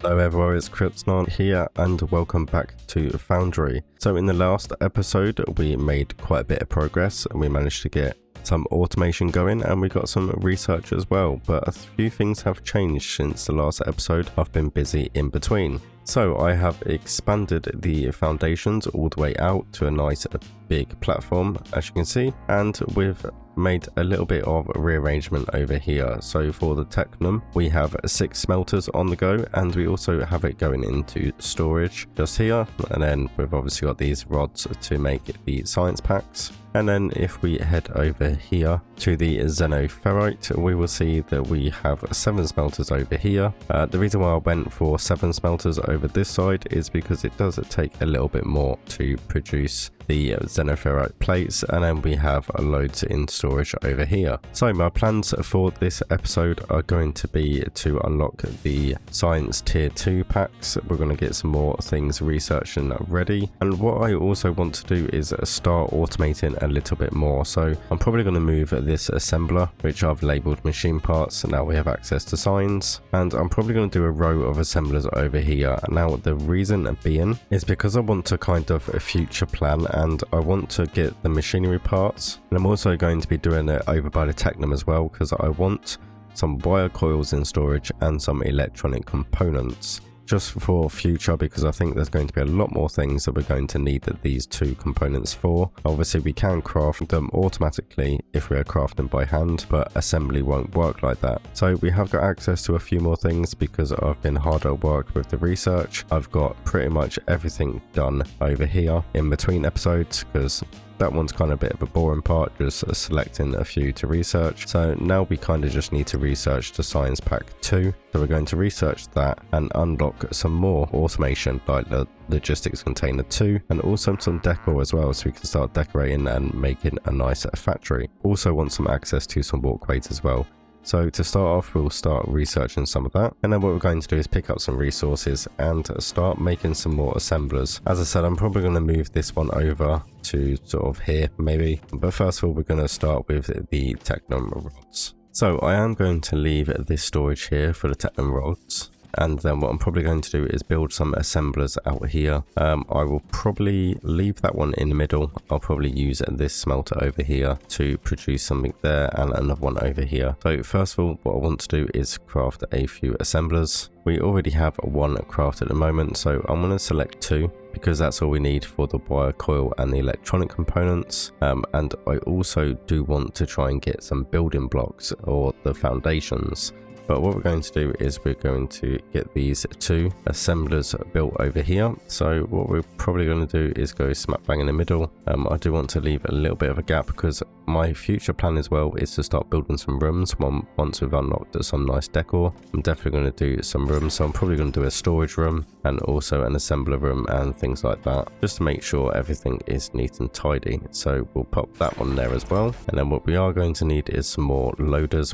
Hello everyone, it's Krypton here and welcome back to Foundry. So in the last episode we made quite a bit of progress and we managed to get some automation going and we got some research as well, but a few things have changed since the last episode. I've been busy in between. So I have expanded the foundations all the way out to a nice big platform, as you can see, and we've made a little bit of rearrangement over here. So for the Technum, we have 6 smelters on the go, and we also have it going into storage just here. And then we've obviously got these rods to make the science packs. And then if we head over here to the Xenoferrite, we will see that we have 7 smelters over here. The reason why I went for 7 smelters over this side is because it does take a little bit more to produce the Xenoferrite plates, and then we have loads in storage over here. So my plans for this episode are going to be to unlock the science tier 2 packs. We're going to get some more things researched and ready, and what I also want to do is start automating a little bit more. So I'm probably going to move this assembler, which I've labeled machine parts, so now we have access to signs, and I'm probably going to do a row of assemblers over here. Now the reason being is because I want to kind of future plan, and I want to get the machinery parts, and I'm also going to be doing it over by the Technum as well, because I want some wire coils in storage and some electronic components just for future, because I think there's going to be a lot more things that we're going to need these 2 components for. Obviously we can craft them automatically if we are crafting by hand, but assembly won't work like that. So we have got access to a few more things because I've been hard at work with the research. I've got pretty much everything done over here in between episodes, because that one's kind of a bit of a boring part, just selecting a few to research. So now we kind of just need to research the science pack 2. So we're going to research that and unlock some more automation like the logistics container 2, and also some decor as well, so we can start decorating and making a nice factory. Also want some access to some walkways as well. So to start off, we'll start researching some of that, and then what we're going to do is pick up some resources and start making some more assemblers. As I said, I'm probably going to move this one over to sort of here maybe, but first of all we're going to start with the Technum rods. So I am going to leave this storage here for the Technum rods, and then what I'm probably going to do is build some assemblers out here. I will probably leave that one in the middle. I'll probably use this smelter over here to produce something there, and another one over here. So first of all, what I want to do is craft a few assemblers. We already have one crafted at the moment, so I'm going to select 2 because that's all we need for the wire coil and the electronic components. And I also do want to try and get some building blocks or the foundations. But what we're going to do is we're going to get these 2 assemblers built over here. So what we're probably going to do is go smack bang in the middle. I do want to leave a little bit of a gap because my future plan as well is to start building some rooms once we've unlocked some nice decor. I'm definitely going to do some rooms, so I'm probably going to do a storage room and also an assembler room and things like that, just to make sure everything is neat and tidy. So we'll pop that one there as well. And then what we are going to need is some more loaders.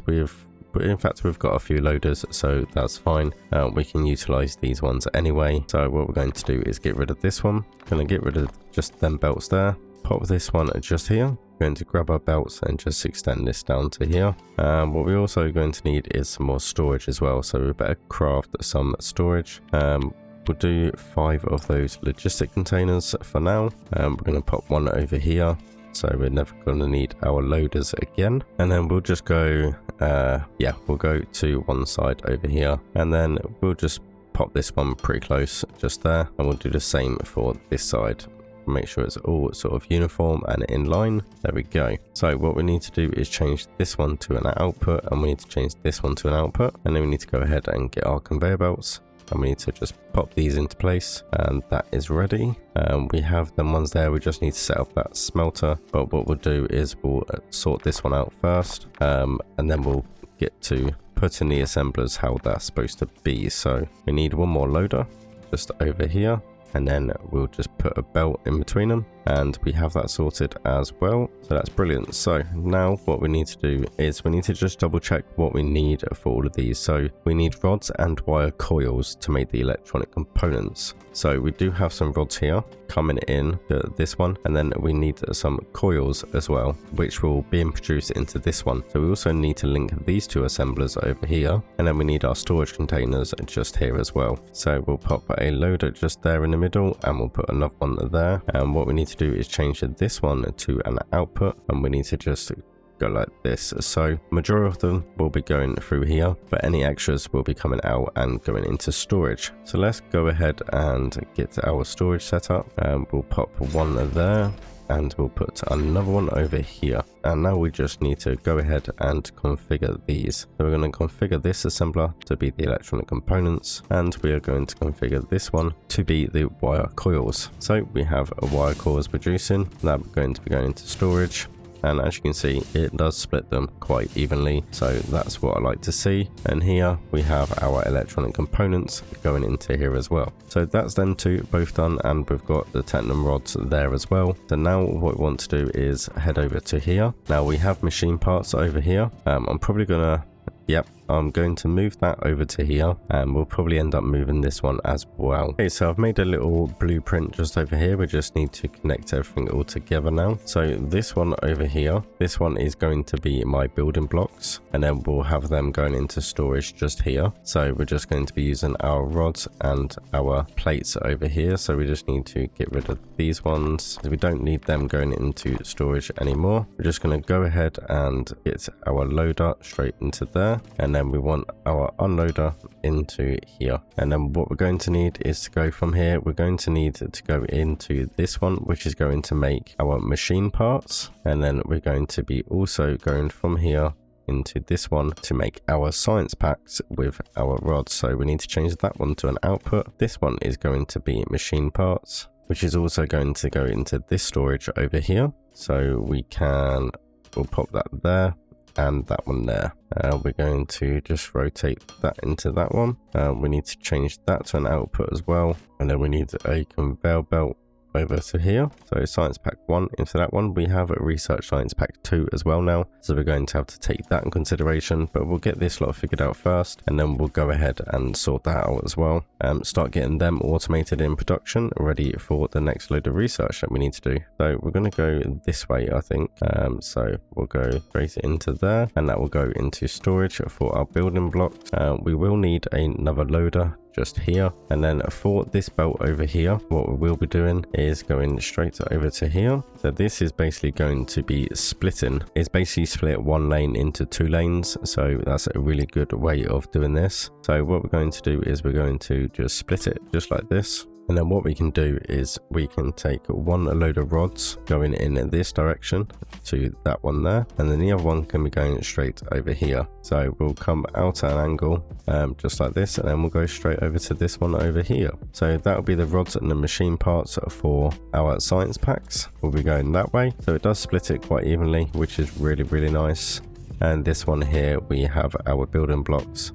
In fact, we've got a few loaders, so that's fine. We can utilize these ones anyway. So what we're going to do is get rid of this one. Going to get rid of just them belts there. Pop this one just here. We're going to grab our belts and just extend this down to here. What we're also going to need is some more storage as well. So we better craft some storage. We'll do 5 of those logistic containers for now. We're going to pop one over here, so we're never going to need our loaders again. And then we'll just go we'll go to one side over here, and then we'll just pop this one pretty close just there, and we'll do the same for this side. Make sure it's all sort of uniform and in line. There we go. So what we need to do is change this one to an output, and we need to change this one to an output, and then we need to go ahead and get our conveyor belts, and we need to just pop these into place, and that is ready. We have them ones there. We just need to set up that smelter, but what we'll do is we'll sort this one out first, and then we'll get to put in the assemblers how that's supposed to be. So we need one more loader just over here, and then we'll just put a belt in between them. and we have that sorted as well. So that's brilliant. So now what we need to do is we need to just double check what we need for all of these. So we need rods and wire coils to make the electronic components. So we do have some rods here coming in to this one, and then we need some coils as well, which will be introduced into this one. So we also need to link these two assemblers over here, and then we need our storage containers just here as well. So we'll pop a loader just there in the middle, and we'll put another one there. And what we need to do is change this one to an output, and we need to just go like this. So majority of them will be going through here, but any extras will be coming out and going into storage. So let's go ahead and get our storage set up, and we'll pop one there, and we'll put another one over here. And now we just need to go ahead and configure these. So we're going to configure this assembler to be the electronic components, and we are going to configure this one to be the wire coils. So we have a wire coils producing, that's going to be going into storage. And as you can see, it does split them quite evenly, so that's what I like to see. And here we have our electronic components going into here as well. So that's them two both done, and we've got the Technum rods there as well. So now what we want to do is head over to here. Now we have machine parts over here. I'm probably gonna I'm going to move that over to here, and we'll probably end up moving this one as well. Okay, so I've made a little blueprint just over here. We just need to connect everything all together now. So this one over here, this one is going to be my building blocks, and then we'll have them going into storage just here. So we're just going to be using our rods and our plates over here. So we just need to get rid of these ones. We don't need them going into storage anymore. We're just going to go ahead and get our loader straight into there, and then we want our unloader into here. And then what we're going to need is to go from here, we're going to need to go into this one, which is going to make our machine parts, and then we're going to be also going from here into this one to make our science packs with our rods. So we need to change that one to an output. This one is going to be machine parts, which is also going to go into this storage over here. So we'll pop that there and that one there. We're going to just rotate that into that one. We need to change that to an output as well, and then we need a conveyor belt over to here. So science pack 1 into that one. We have a research science pack 2 as well now, so we're going to have to take that in consideration, but we'll get this lot figured out first, and then we'll go ahead and sort that out as well. Start getting them automated in production, ready for the next load of research that we need to do. So we're going to go this way, I think. So we'll go straight into there, and that will go into storage for our building blocks. We will need another loader just here, and then for this belt over here, what we will be doing is going straight over to here. So this is basically going to be splitting. It's basically split one lane into 2 lanes, so that's a really good way of doing this. So what we're going to do is we're going to just split it just like this. And then what we can do is we can take one load of rods going in this direction to that one there, and then the other one can be going straight over here. So we'll come out at an angle just like this, and then we'll go straight over to this one over here. So that'll be the rods and the machine parts for our science packs. We'll be going that way. So it does split it quite evenly, which is really, really nice. And this one here, we have our building blocks,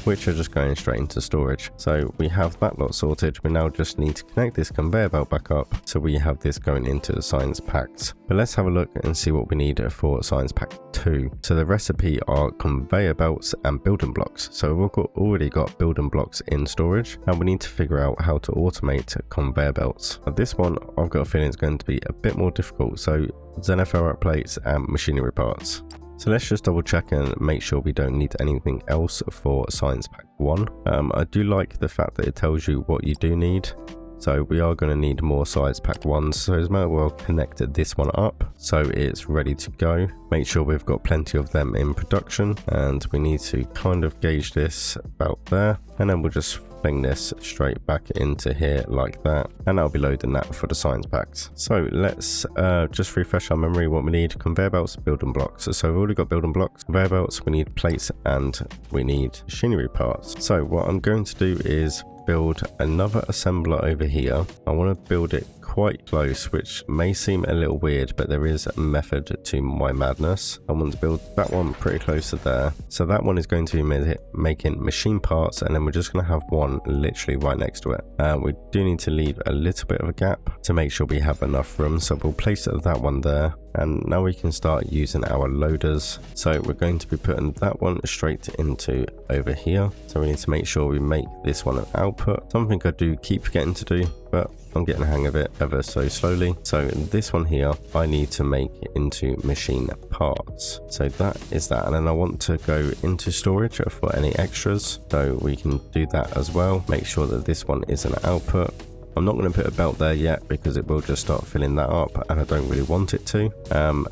which are just going straight into storage. So we have that lot sorted. We now just need to connect this conveyor belt back up, so we have this going into the science packs. But let's have a look and see what we need for science pack 2. So the recipe are conveyor belts and building blocks. So we've already got building blocks in storage, and we need to figure out how to automate conveyor belts. Now this one, I've got a feeling it's going to be a bit more difficult. So Xenoferrite plates and machinery parts. So let's just double check and make sure we don't need anything else for science pack 1. I do like the fact that it tells you what you do need. So we are going to need more science pack 1s, so as well connect this one up so it's ready to go. Make sure we've got plenty of them in production, and we need to kind of gauge this about there, and then we'll just fling this straight back into here like that, and I'll be loading that for the science packs. So let's just refresh our memory what we need. Conveyor belts, building blocks. So we've already got building blocks, conveyor belts, we need plates, and we need machinery parts. So what I'm going to do is build another assembler over here. I want to build it quite close, which may seem a little weird, but there is a method to my madness. I want to build that one pretty close to there. So that one is going to be making machine parts, and then we're just going to have one literally right next to it. We do need to leave a little bit of a gap to make sure we have enough room. So we'll place that one there. And now we can start using our loaders. So we're going to be putting that one straight into over here. So we need to make sure we make this one an output. Something I do keep forgetting to do, but I'm getting the hang of it ever so slowly. So this one here, I need to make into machine parts. So that is that. And then I want to go into storage for any extras. So we can do that as well. Make sure that this one is an output. I'm not going to put a belt there yet because it will just start filling that up, and I don't really want it to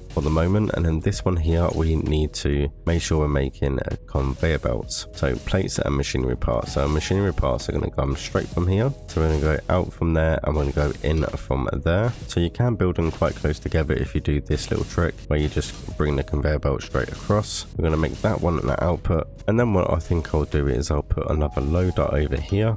for the moment. And then this one here, we need to make sure we're making conveyor belts. So plates and machinery parts. So machinery parts are going to come straight from here. So we're going to go out from there and we're going to go in from there. So you can build them quite close together if you do this little trick where you just bring the conveyor belt straight across. We're going to make that one an output. And then what I think I'll do is I'll put another loader over here.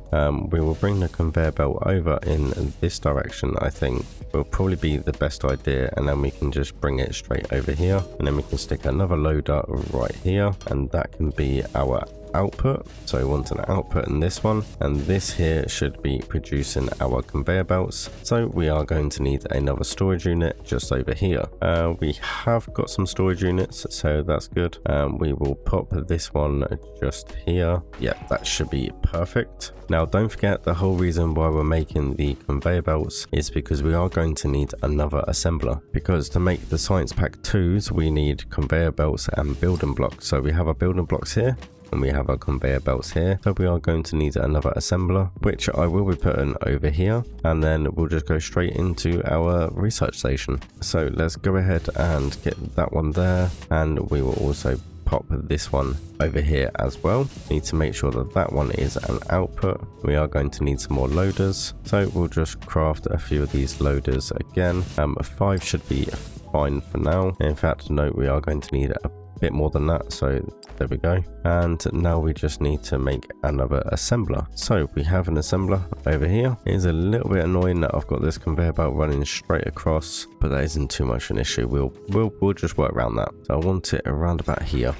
We will bring the conveyor belt over in this direction. I think will probably be the best idea, and then we can just bring it straight over here, and then we can stick another loader right here, and that can be our output. So we want an output in this one, and this here should be producing our conveyor belts. So we are going to need another storage unit just over here. We have got some storage units, so that's good. We will pop this one just here. Yeah, that should be perfect. Now don't forget, the whole reason why we're making the conveyor belts is because we are going to need another assembler, because to make the science pack 2s we need conveyor belts and building blocks. So we have our building blocks here and we have our conveyor belts here, so we are going to need another assembler, which I will be putting over here, and then we'll just go straight into our research station. So let's go ahead and get that one there, and we will also pop this one over here as well. Need to make sure that that one is an output. We are going to need some more loaders, so we'll just craft a few of these loaders again. 5 should be fine for now. In fact, no, we are going to need a bit more than that, so there we go. And now we just need to make another assembler. So we have an assembler over here. It is a little bit annoying that I've got this conveyor belt running straight across, but that isn't too much an issue. We'll just work around that. So I want it around about here.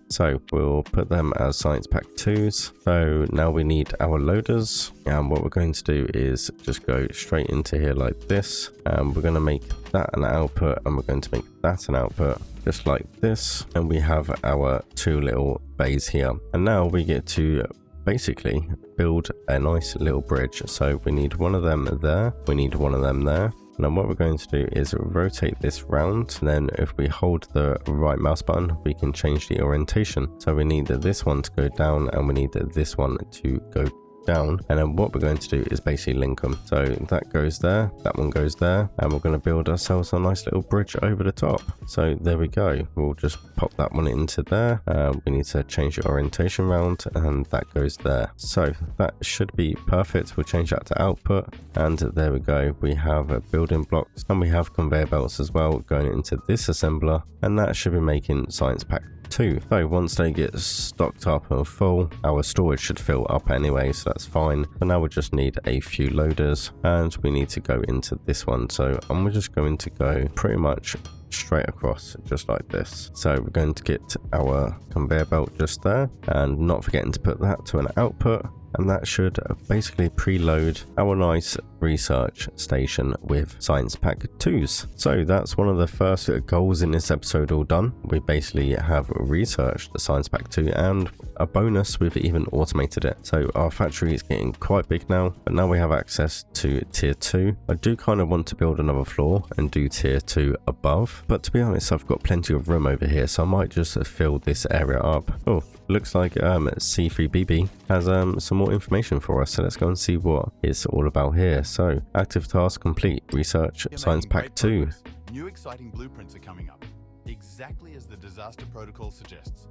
So we'll put them as science pack 2s. So now we need our loaders, and what we're going to do is just go straight into here like this, and we're going to make that an output, and we're going to make that an output just like this, and we have our 2 little bays here. And now we get to basically build a nice little bridge. So we need one of them there, we need one of them there. And then what we're going to do is rotate this round, and then if we hold the right mouse button we can change the orientation. So we need this one to go down, and we need this one to go down, and then what we're going to do is basically link them. So that goes there, that one goes there, and we're going to build ourselves a nice little bridge over the top. So there we go. We'll just pop that one into there. We need to change the orientation round, and that goes there. So that should be perfect. We'll change that to output, and there we go. We have building blocks, and we have conveyor belts as well going into this assembler, and that should be making science pack 2. So once they get stocked up and full, our storage should fill up anyway, so that's fine. So now we just need a few loaders, and we need to go into this one. So I'm just going to go pretty much straight across just like this. So we're going to get our conveyor belt just there, and not forgetting to put that to an output, and that should basically preload our nice research station with science pack 2s. So that's one of the first goals in this episode all done. We basically have researched the science pack 2, and a bonus, we've even automated it. So our factory is getting quite big now, but now we have access to tier 2. I do kind of want to build another floor and do tier 2 above, but to be honest I've got plenty of room over here, so I might just fill this area up. Oh, looks like C3BB has some more information for us, so let's go and see what it's all about here. So active task complete, research science pack 2. New exciting blueprints are coming up, exactly as the disaster protocol suggests.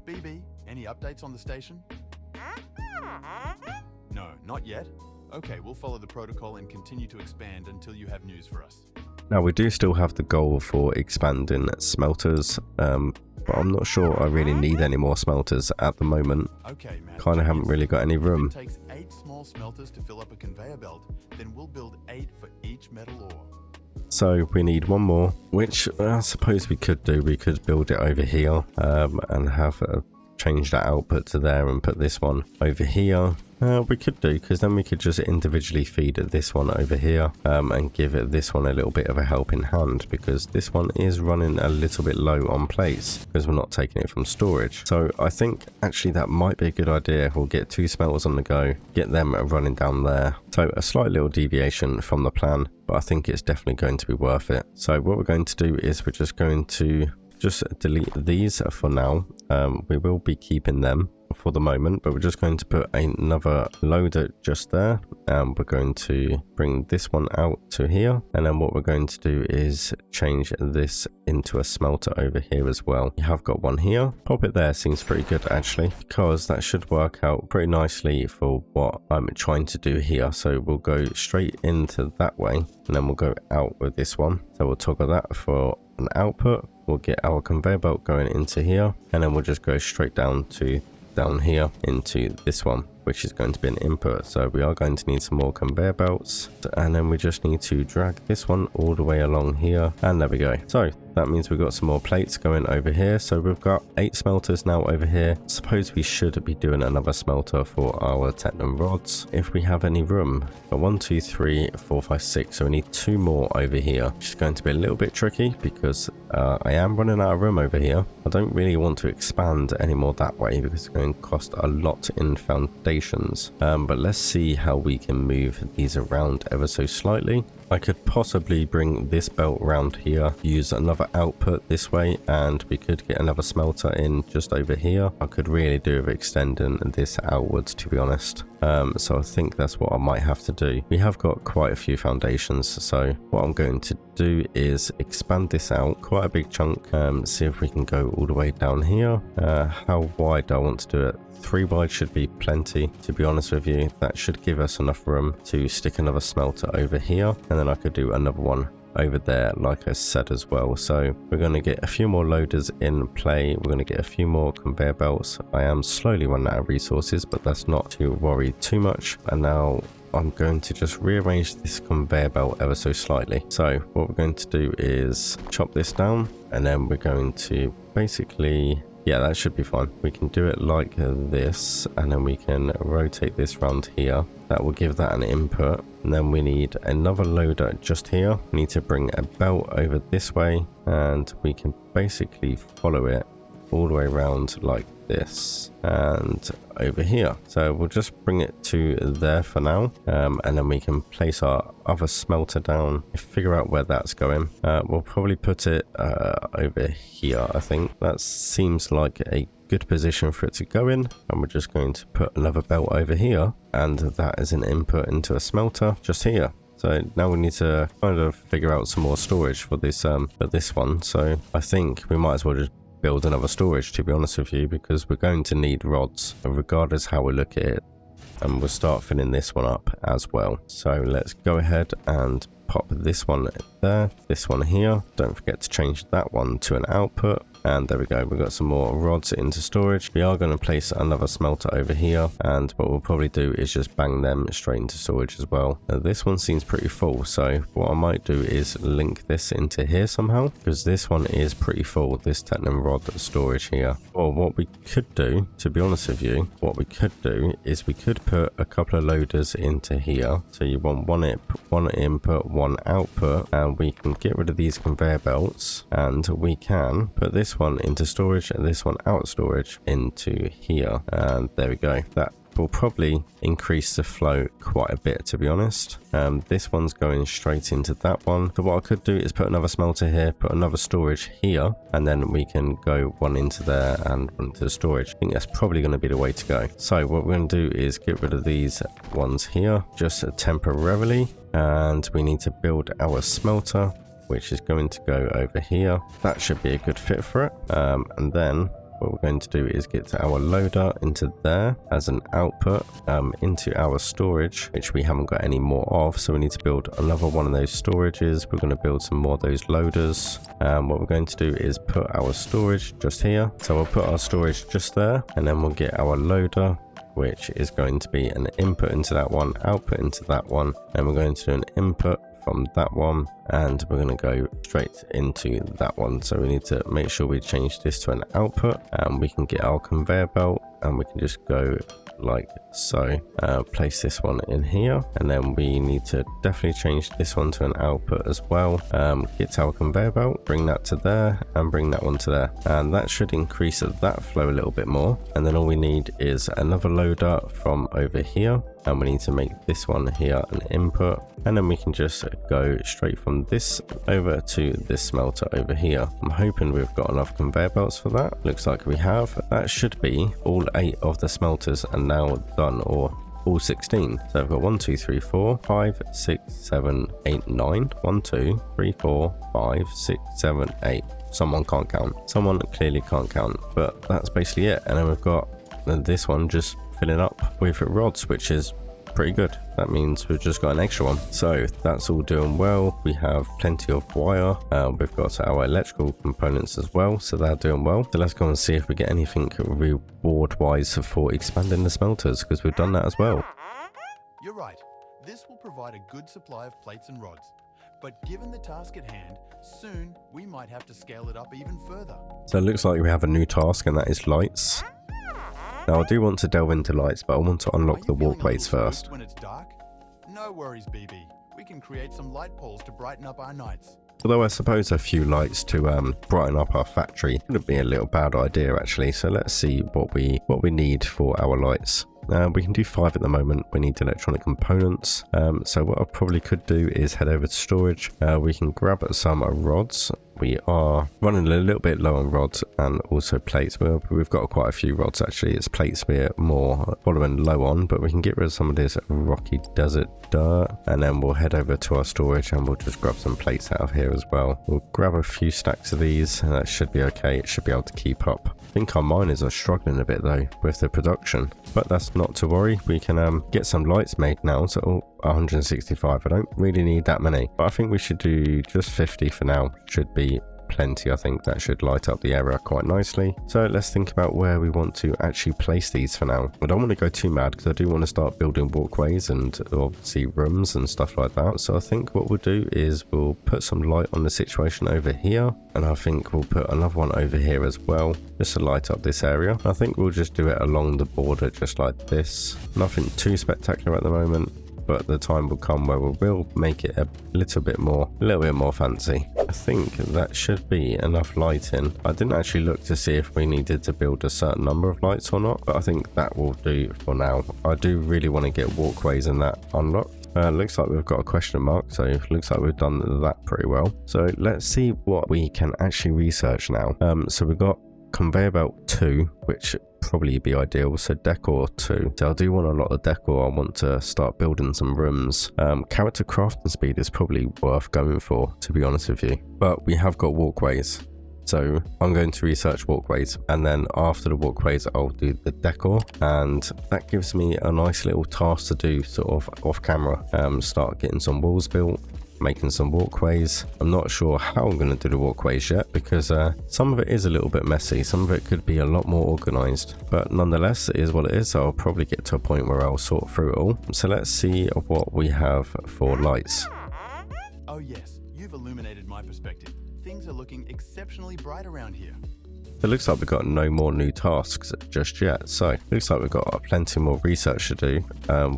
BB, any updates on the station? No, not yet. Okay, we'll follow the protocol and continue to expand until you have news for us. Now we do still have the goal for expanding smelters, but I'm not sure I really need any more smelters at the moment. Okay, man. Kind of haven't really got any room. If it takes 8 small smelters to fill up a conveyor belt, then we'll build 8 for each metal ore. So we need one more, which I suppose we could do. We could build it over here and have change that output to there and put this one over here. We could do, because then we could just individually feed this one over here and give it this one a little bit of a helping hand, because this one is running a little bit low on plates because we're not taking it from storage. So I think actually that might be a good idea. We'll get 2 smelters on the go, get them running down there. So a slight little deviation from the plan, but I think it's definitely going to be worth it. So what we're going to do is we're just going to delete these for now. We will be keeping them for the moment, but we're just going to put another loader just there, and we're going to bring this one out to here, and then what we're going to do is change this into a smelter over here as well. We have got one here. Pop it there seems pretty good actually, because that should work out pretty nicely for what I'm trying to do here. So we'll go straight into that way, and then we'll go out with this one. So we'll toggle that for an output. We'll get our conveyor belt going into here, and then we'll just go straight down here into this one, which is going to be an input. So we are going to need some more conveyor belts, and then we just need to drag this one all the way along here, and there we go. So that means we've got some more plates going over here. So we've got 8 smelters now over here. Suppose we should be doing another smelter for our Technum rods if we have any room. But 1 2 3 4 5 6, so we need 2 more over here, which is going to be a little bit tricky because I am running out of room over here. I don't really want to expand anymore that way because it's going to cost a lot in foundations, but let's see how we can move these around ever so slightly. I could possibly bring this belt around here, use another output this way, and we could get another smelter in just over here. I could really do with extending this outwards, to be honest. So I think that's what I might have to do. We have got quite a few foundations, so what I'm going to do is expand this out quite a big chunk, see if we can go all the way down here. How wide do I want to do it? 3 wide should be plenty, to be honest with you. That should give us enough room to stick another smelter over here, and then I could do another one over there like I said as well. So we're going to get a few more loaders in play, we're going to get a few more conveyor belts. I am slowly running out of resources, but that's not to worry too much. And now I'm going to just rearrange this conveyor belt ever so slightly. So what we're going to do is chop this down, and then we're going to basically, yeah, that should be fine. We can do it like this, and then we can rotate this round here. That will give that an input. And then we need another loader just here. We need to bring a belt over this way, and we can basically follow it all the way around like this and over here. So we'll just bring it to there for now, and then we can place our other smelter down, figure out where that's going. We'll probably put it over here. I think that seems like a good position for it to go in, and we're just going to put another belt over here, and that is an input into a smelter just here. So now we need to kind of figure out some more storage for this one. So I think we might as well just build another storage, to be honest with you, because we're going to need rods regardless how we look at it, and we'll start filling this one up as well. So let's go ahead and pop this one there, this one here. Don't forget to change that one to an output. And there we go, we've got some more rods into storage. We are going to place another smelter over here, and what we'll probably do is just bang them straight into storage as well. Now, this one seems pretty full, so what I might do is link this into here somehow, because this one is pretty full, this Technum rod storage here. Or what we could do, to be honest with you, what we could do is we could put a couple of loaders into here. So you want one input, one output, and we can get rid of these conveyor belts, and we can put this one into storage and this one out of storage into here, and there we go. That will probably increase the flow quite a bit, to be honest. This one's going straight into that one. So what I could do is put another smelter here, put another storage here, and then we can go one into there and one into the storage. I think that's probably going to be the way to go. So what we're going to do is get rid of these ones here just temporarily, and we need to build our smelter, which is going to go over here. That should be a good fit for it. And then what we're going to do is get our loader into there as an output, into our storage, which we haven't got any more of, so we need to build another one of those storages. We're going to build some more of those loaders. What we're going to do is put our storage just here, so we'll put our storage just there, and then we'll get our loader, which is going to be an input into that one, output into that one, and we're going to do an input from that one, and we're going to go straight into that one. So we need to make sure we change this to an output, and we can get our conveyor belt, and we can just go like so. Place this one in here, and then we need to definitely change this one to an output as well. Get our conveyor belt, bring that to there, and bring that one to there, and that should increase that flow a little bit more. And then all we need is another loader from over here, and we need to make this one here an input, and then we can just go straight from this over to this smelter over here. I'm hoping we've got enough conveyor belts for that. Looks like we have. That should be all 8 of the smelters are now done, or all 16. So I've got 1 2 3 4 5 6 7 8 9. 1 2 3 4 5 6 7 8. Someone can't count. Someone clearly can't count, but that's basically it. And then we've got this one just filling up with rods, which is pretty good. That means we've just got an extra one, so that's all doing well. We have plenty of wire. We've got our electrical components as well, so they're doing well. So let's go and see if we get anything reward wise for expanding the smelters, because we've done that as well. You're right. This will provide a good supply of plates and rods, but given the task at hand, soon we might have to scale it up even further. So it looks like we have a new task, and that is lights. Now I do want to delve into lights, but I want to unlock the walkways first. When it's dark? No worries, BB. We can create some light poles to brighten up our nights. Although I suppose a few lights to brighten up our factory would be a little bad idea actually. So let's see what we need for our lights. We can do 5 at the moment. We need electronic components. So what I probably could do is head over to storage. We can grab some rods. We are running a little bit low on rods and also plates. We've got quite a few rods actually. It's plates we're more following low on, but we can get rid of some of this rocky desert dirt, and then we'll head over to our storage and we'll just grab some plates out of here as well. We'll grab a few stacks of these, and that should be okay. It should be able to keep up. I think our miners are struggling a bit though with the production, but that's not to worry. We can get some lights made now. So 165, I don't really need that many, but I think we should do just 50 for now. Should be plenty. I think that should light up the area quite nicely. So let's think about where we want to actually place these for now. I don't want to go too mad because I do want to start building walkways and obviously rooms and stuff like that. So I think what we'll do is we'll put some light on the situation over here, and I think we'll put another one over here as well, just to light up this area. I think we'll just do it along the border just like this. Nothing too spectacular at the moment, but the time will come where we will make it a little bit more fancy. I think that should be enough lighting. I didn't actually look to see if we needed to build a certain number of lights or not, but I think that will do for now. I do really want to get walkways and that unlocked. Looks like we've got a question mark, so it looks like we've done that pretty well. So let's see what we can actually research now. So we've got conveyor belt 2, which probably be ideal. So decor 2. So I do want a lot of decor. I want to start building some rooms. Character crafting speed is probably worth going for, to be honest with you. But we have got walkways. So I'm going to research walkways, and then after the walkways I'll do the decor, and that gives me a nice little task to do sort of off camera. Start getting some walls built, making some walkways. I'm not sure how I'm going to do the walkways yet, because some of it is a little bit messy. Some of it could be a lot more organized, but nonetheless it is what it is. So I'll probably get to a point where I'll sort through it all. So let's see what we have for lights. Oh yes, you've illuminated my perspective. Things are looking exceptionally bright around here. It looks like we've got no more new tasks just yet, so it looks like we've got plenty more research to do.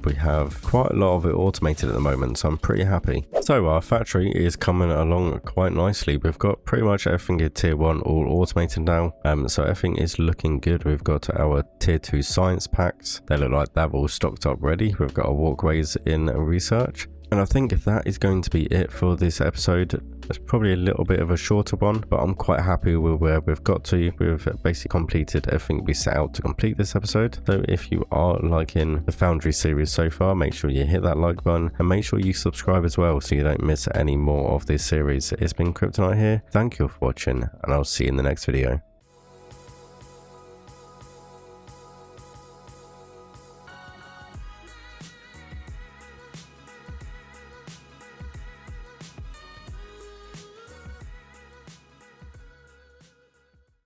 We have quite a lot of it automated at the moment, so I'm pretty happy. So our factory is coming along quite nicely. We've got pretty much everything in tier 1 all automated now, so everything is looking good. We've got our tier 2 science packs. They look like they're all stocked up ready. We've got our walkways in research. And I think that is going to be it for this episode. It's probably a little bit of a shorter one, but I'm quite happy with where we've got to. We've basically completed everything we set out to complete this episode. So if you are liking the Foundry series so far, make sure you hit that like button and make sure you subscribe as well so you don't miss any more of this series. It's been Kryptonite here. Thank you for watching, and I'll see you in the next video.